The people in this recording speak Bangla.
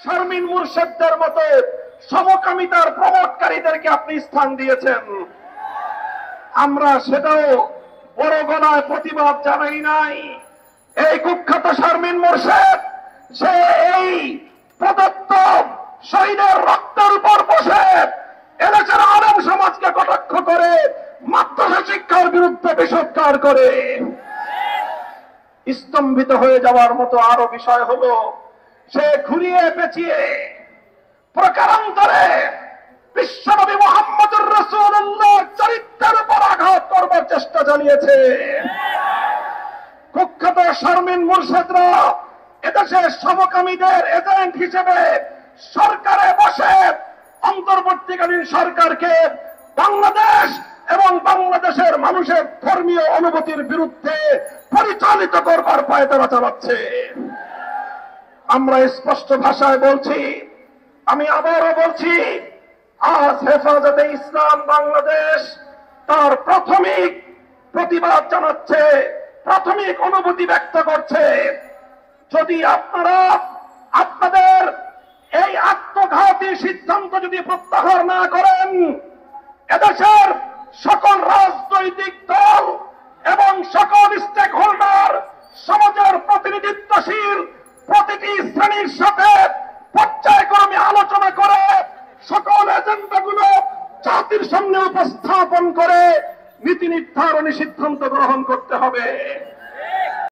শারমিন মুর্শেদদের মতো সমকামিতার প্রমোটকারীদেরকে আপনি স্থান দিয়েছেন। আমরা সেটাও বড় গলায় প্রতিবাদ জানাই নাই। এই কুখ্যাত শারমিন মুর্শেদ সে এই প্রদত্ত শহীদের রক্তের উপর বসে এদেশের আলেম সমাজকে কটাক্ষ করে মাদ্রাসা শিক্ষার বিরুদ্ধে বিষোদ্গার করে। স্তম্ভিত হয়ে যাওয়ার মতো আরো বিষয় হলো সে ঘুরিয়ে পেঁচিয়ে প্রকারান্তরে বিশ্বনবী মুহাম্মদুর রাসূলুল্লাহর চরিত্রের উপর আঘাত করবার চেষ্টা চালিয়েছে। কুখ্যাত শারমিন মুর্শেদরা এদেশের সমকামীদের এজেন্ট হিসেবে সরকারে বসে অন্তর্বর্তীকালীন সরকারকে বাংলাদেশ এবং বাংলাদেশের মানুষের ধর্মীয় অনুভূতির বিরুদ্ধে পরিচালিত করবার পায়তারা চালাচ্ছে। আমরা স্পষ্ট ভাষায় বলছি, আমি আবারও বলছি, আজ হেফাজতে ইসলাম বাংলাদেশ তার প্রাথমিক প্রতিবাদ জানাচ্ছে, প্রাথমিক অনুভূতি ব্যক্ত করছে। যদি আপনারা আপনাদের এই আত্মঘাতী সিদ্ধান্ত যদি প্রত্যাহার না করেন, এদেশের সকল রাজনৈতিক দল এবং সকল স্টেক হোল্ডার, সমাজের প্রতিনিধিত্বশীল প্রতিটি শ্রেণীর সাথে পর্যায়ক্রমে আলোচনা করে সকল এজেন্ডাগুলো জাতির সামনে উপস্থাপন করে নীতি নির্ধারণী সিদ্ধান্ত গ্রহণ করতে হবে।